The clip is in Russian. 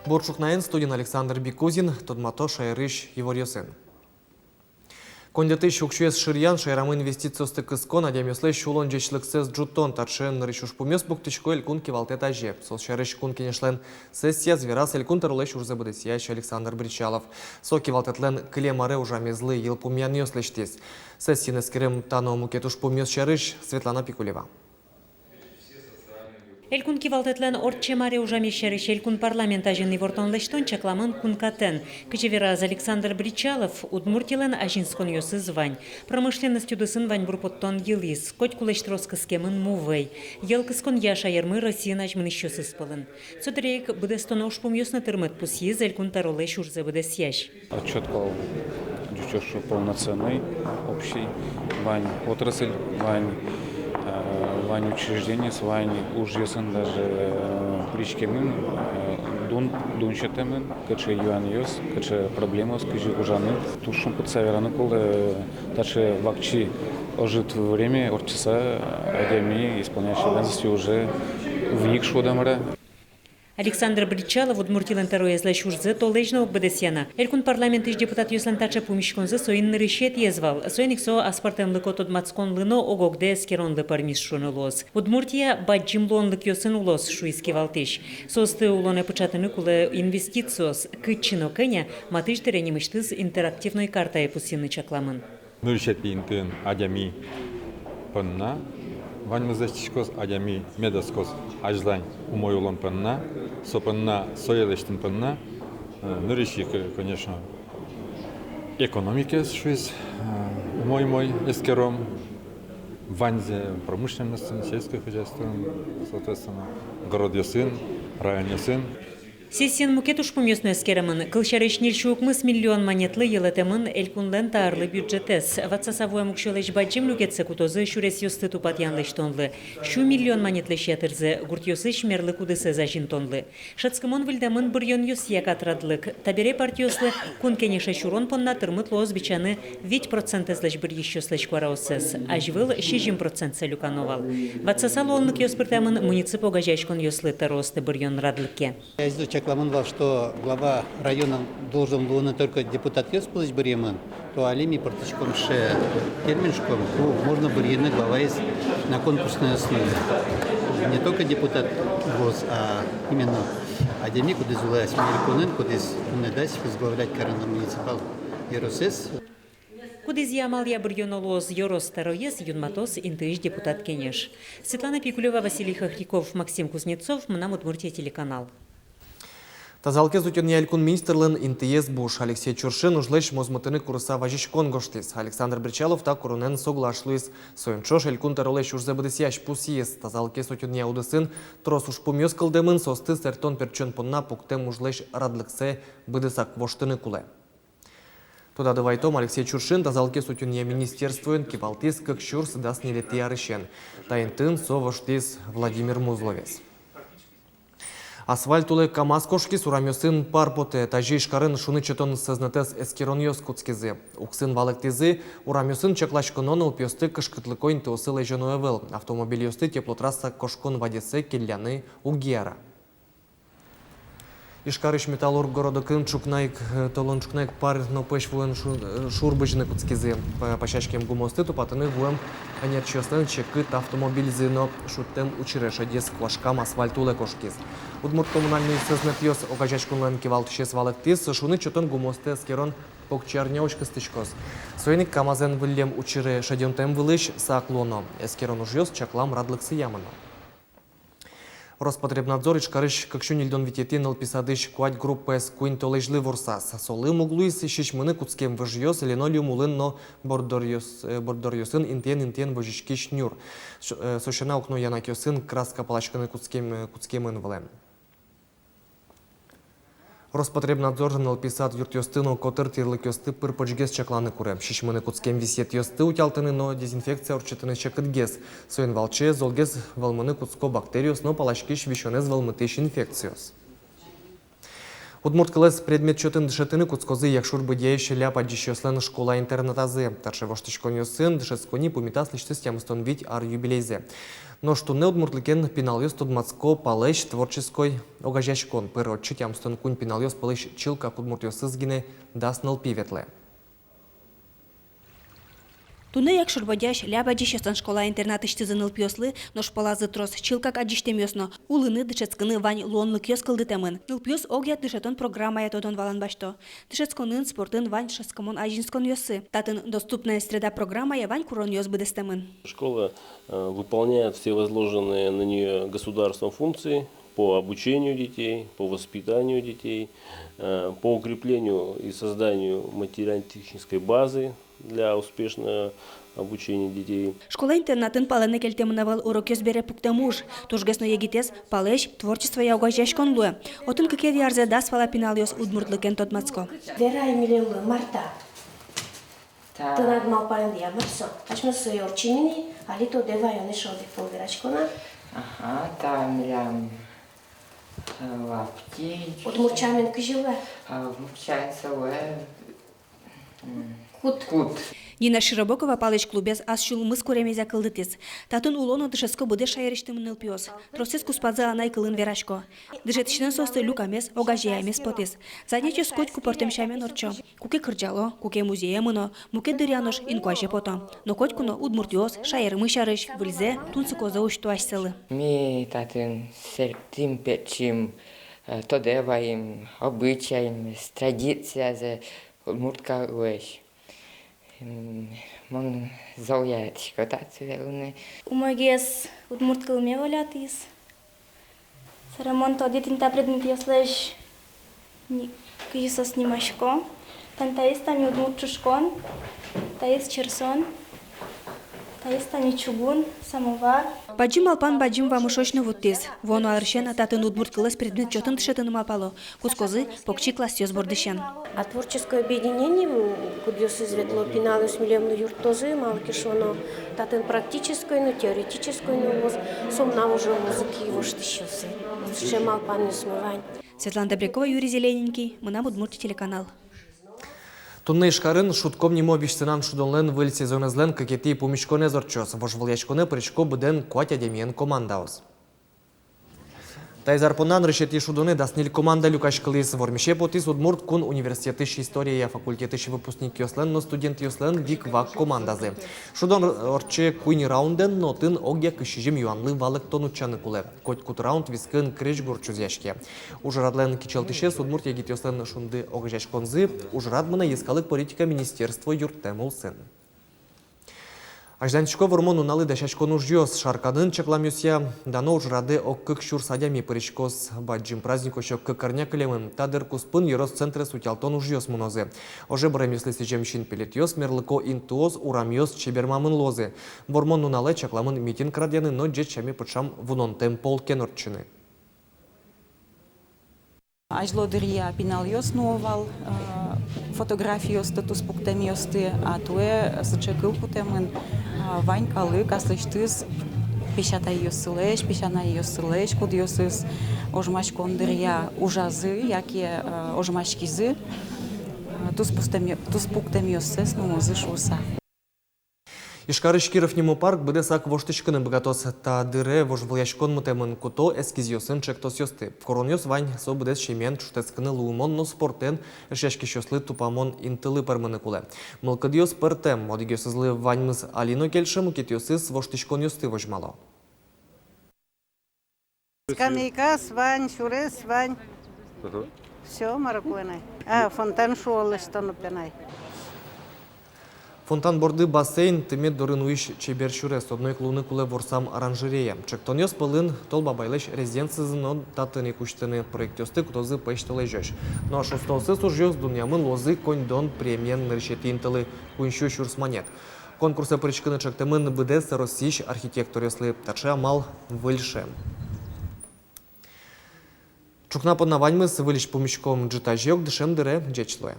Борчухнаен студент Александр Бикузин, Тодмато Шайрыш Еворьосен. Кондеты шукшуес ширьян шайрамы инвестициосты кыскон, адемесле шулон жечлыксыз джуттон таршын рышуш пумес буктышко элькун кивалтет аже. Сол шайрыш кун кенешлен сессия зверас элькун тарулеш урзабыды сиящий Александр Бричалов. Со кивалтетлен клемаре ужамезлы ел пумян ёслештес. Сессияны скерем тано мукетуш пумес шайрыш Светлана Пикулева. Элькун кивалтетлен орчемаре ужамещерыш элькун парламент ажинный вортон лештон чакламын кункатен. Кычевераз Александр Бричалов удмуртилен ажинскон ёсы звань. Промышленностью дысын вань бурпоттон елис. Коть кулештроска схемын мувей. Елкыскон яша ермы Россиян ажмын еще сыспалын. Сотрейк быдестон ошпум ёсна тырмет пусьез элькун таролеш урзе быдес ящ. Отчет кол дючошу полноценный, общий, вань отрасль, вань учреждение, вань уж ясын даже причкемин, дунчатемин, каче юан ёс, каче проблемос, каче ужаны. Тушум подсавераны колы, таче вакчи ожит время, орчаса, адеми, исполняющие обязанности уже вник шодамара. Александр Бричалов удмуртилен тароез лешурзе толежно оббедесяна. Элькун парламент иш депутат юслен тача пумишконзе соин нырышет езвал. Соиник со аспартем лыкот одмацкон лыно огогде скерон лыпармис шунылос. Удмуртия баджимлон лык йосен улос шуиски валтиш. Состы улоне початыны куле инвестициос кычино кыня матыш теренемиштыз интерактивной карта пусины чакламын. Нырышет пинтын адями пынна. Ваньмызачкос адями медоскос ажлань умойлон пынна, сопынна соелештин пынна. Нырышик, конечно, экономике шуиз мой эскером, ванзе промышленностью, сельское хозяйство, соответственно, город ясын, район ясын. Сессиян мукетуш пумёсну эскеремын. Кылшарыш нильшуукмыс миллион монетлы елетемын элькунлен таарлы бюджетес. Ватсасавуя мукшелеш баджим люкетсе кутозы шурес ёсты тупат янлыш тонлы. Шу миллион монетлы шетырзы, гурт ёсы шмерлы кудысы зажин тонлы. Шацкымон выльдамын бұрьон ёс якатрадлык. Табере партиослы кун кенеше шурон понна тырмыт лоз бичаны 8% злэш бір еще слэш квараосес. Ажвыл 6% целюкановал. Ватсасал онлык ёспыртамын муниципо гажачкон ёслы таросты бұрьон радлыке. Чакламан, что глава района должен был не только депутат Йоспылыч Бремен, то алими партичком ше терминшком, можно Бремен глава есть на конкурсной основе. Не только депутат ГОС, а именно Адеми, куда зулась Мирикунен, куда не даст возглавлять корона муниципал Еросес. Кудыз ямал я бұрьонолоз Йорос Тароес юнматос интыш депутат Кенеш. Светлана Пикулева, Василий Хохряков, Максим Кузнецов, Мнам Удмуртия телеканал. Тазалке зутен ялькун министрлен интиез буш. Алексей Чуршин ужлеш мозмутыны курса важичкон гоштис. Александр Бричалов та курунен соглашлуис. Соенчош элькун таролеш урзебыдысяш пусиес. Тазалке зутен яудысын трос уж пумёс кылдымын состы сертон перчен понна пуктем ужлеш радлыксе быдысак воштыны куле. Туда давайтом Алексей Чуршин тазалке сутен я министерствуен кипалтис как щурс даст нелети арышен. Таинтын со воштис Владимир Музловец. Асфальтулы КамАЗ-кошки сурамёсын парпоте, тажи шкарын шуны четон сознатес эскерон ёс куцкизе. Уксын валыктизы, урамёсын чаклашконон упёсты кышкытлыкойн теосы леженуэвел. Автомобиль ёсты теплотрасса кошкон вадесе келляны угера. Ишкарыш металлург города Кынчукнайк, толончукнайк пар нопэш вуэн шурбыжны куцкизе. Пачашкем гумосты тупатыны вуэм анерчёстын чекыт автомобиль зыно шуттем учереш одес квашкам асфальтулы кошкиз. Удмурт коммунальный сознатьёс огажачкунлен кивалтышес валыктиз, шуны чотон гумосты скерон покчарнёвочка стычкос. Сойник КамАЗен вылем учере шадёнтем вылыш сааклоно. Эскерон ужёс чаклам радлыксы ямыно. Роспотребнадзор ишкарыш какшун илдон витетин алписадыш куать группа с куин толежлы ворсас. Солы муглуис шишмыны куцкем выжьёс линолеум улын но бордорьёсын интен выжишки шнюр. Сошена окно янакёсын краска палачканы куцкемын вылем. Роспотребнадзор налписат юртёстыно котыр тирлык ёсты пырпочгес чакланы курем. Шишмыны куцкем висет ёсты утялтыны, но дезинфекция урчытыны чакытгес. Соин валче золгес валмыны куцко бактериос, но палачкиш вишонез валмытыш инфекциос. Удмурткалес предмет чотын дышетыны куцкозы якшур быдеящий ляпа дищеслен школа-интернатазы. Тарше воштышконью сын дышескони пумитас лишь системстон вить ар юбилейзе. Но что не удмуртликен пиналёс tudмацко палещ творческой огажяшкон. Пыротчи тямстон кунь пиналёс палещ чилка кудмуртёсы сгине даснал пиветле. Туны якшур бодяш ляба дищесан школа-интернаты штызыныл пьослы, но шпалазы трос чилкак адиштемёсно. Улыны дышецкыны вань луонлы кёс кылдытемын. Ныл пьос огят дышетон программа ятодон валан башто. Дышецконын спортын вань шескомон ажинскон ёсы. Татын доступная среда программа я вань курон ёс быдестемын. Школа выполняет все возложенные на нее государством функции по обучению детей, по воспитанию детей, по укреплению и созданию материально-технической базы для успешного обучения детей. Школа-интернатын паланы келтемынавал урок ёс бере пуктамуш. Тужгасно егитес палеш творчество я угажяшкон луэ. Отын какед ярзе дас фала пинал ёс удмуртлыкен тотмацко. Верай милеулы марта. Тынад малпаен я марсо. Ачма сой орчинини, али то девай он ишо дек полверачкона. Ага, там лям лаптич. Удмурчамен кыжылы. Мурчается уэ. Кут. Нина Широбокова палыч клубес ас шулмыз коремезя кылдытес. Татын улоно дышеско буде шайрештым нылпиос. Тросес куспазы анай кылын верашко. Дышетичнен состы люкамес, огажеямес потес. Занятие скоть купортемшамен орчо. Куке кырджало, куке музеемыно, муке дырянош инкуаже пото. Но котькуно удмуртиос, шайрымы шарыш, выльзе, тунцыкоза уштуашселы. Ми татын сертим печим, тодеваем, обычаем, традиция, удмуртка уэш. Мон зауятичко тацвелуны. Умагес удмурткалме валятис. Сарамон то детинта предмет яслеш киса снимашко. Танtaис тами удмуртшкон, таис черсон, таис тами чугун, самовар. Баджим алпан баджим вамушочны вуттес. Воно аршен ататын удмурткалес предмет чотын тышетыным алпало. Кускозы покчи класс ёс бордышен. А творческое объединение, кудёс изведло пиналус милемну юртозы, малкишоно, татын практической, но теоретической, но воз сомна уже музыки его штыщусы. Ще малпан не смывань. Светлана Добрякова, Юрий Зелененький, Мына Удмуртия телеканал. Тунны шкарын шутком нимо бишсенан шудонлен выл сезонезлен кекети помишконе зорчос. Вожвылячконе причко буден куатя демиен командаус. Тайзарпонан решети шудоне даснил команда люкашкалис вормише потис удмурт кун университеты история факультеты выпускник ёслен, но студент ёслен вик вак командазы. Шудон орче куйни раунден, но тын огя кышижим юанлы валык тонучаны куле. Коть кут раунд вискын крыш гурчузяшке. Ужрадлен кичелтише судмурт егит ёслен шунды огжашконзы, ужрадмана ескалык политика министерство юртемул сын. Ажданчко вормону налы дашашко нужьёс шарканын чекламюсья дано ужрады оккык шур садями паричкос баджим праздник ошо кыкарня кылемын тадыр куспын ерос центре сутялтон ужьёс мунозе. Оже бремюсли сижемшин пелетьёс мерлыко интуоз урамьёс чебермамын лозе. Вормону налы чекламын митинг радяны, но джечами пычам вунон темпол кенорчыны. Ажлодырия пиналйос новал, фотографию статус пуктамиосты, а туе сычекыл путемын ванькалы каслыштыз пешата йосылеш, пешана йосылеш, куд йосыз ожмаш кондырия ужазы, яке ожмашкизы, тус пуктамиосыз, ну зышуса. Ишкарыш Киров-Нему парк буде сак воштышкыны богатос та дыре вожвылячкон мутемын куто эскизиосын чектос ёсты. Короньос вань со будес шемен чуштецкыны луымон, но спортен эшешки шослы тупамон интылы пармыны куле. Мылкыдиос пыртем, одигиосызлы ваньмыз алино кельшем укетиосыз воштышкон ёсты вожмало. Скамейка, свань, шуре, свань. Все, маракуэнай. Фонтан шуолы, что напинай. Фонтан борды бассейн тымет дорын уиш чебер шурес, одной клуны куле ворсам оранжерея. Чектон ёс пылын толба байлеш резиденцизын од татыны куштыны проектёсты кутозы пэштолай жөш. Но шостосыз уж ёс дуньямын лозы коньдон премиен ныршети интылы куншу шурс монет. Конкурсы причкыны чектымын быдес росиш архитектор ёслы тачы амал выльше. Чукна поднаваньмыз вылиш помещком джита жёк дышем дыре джечлуе.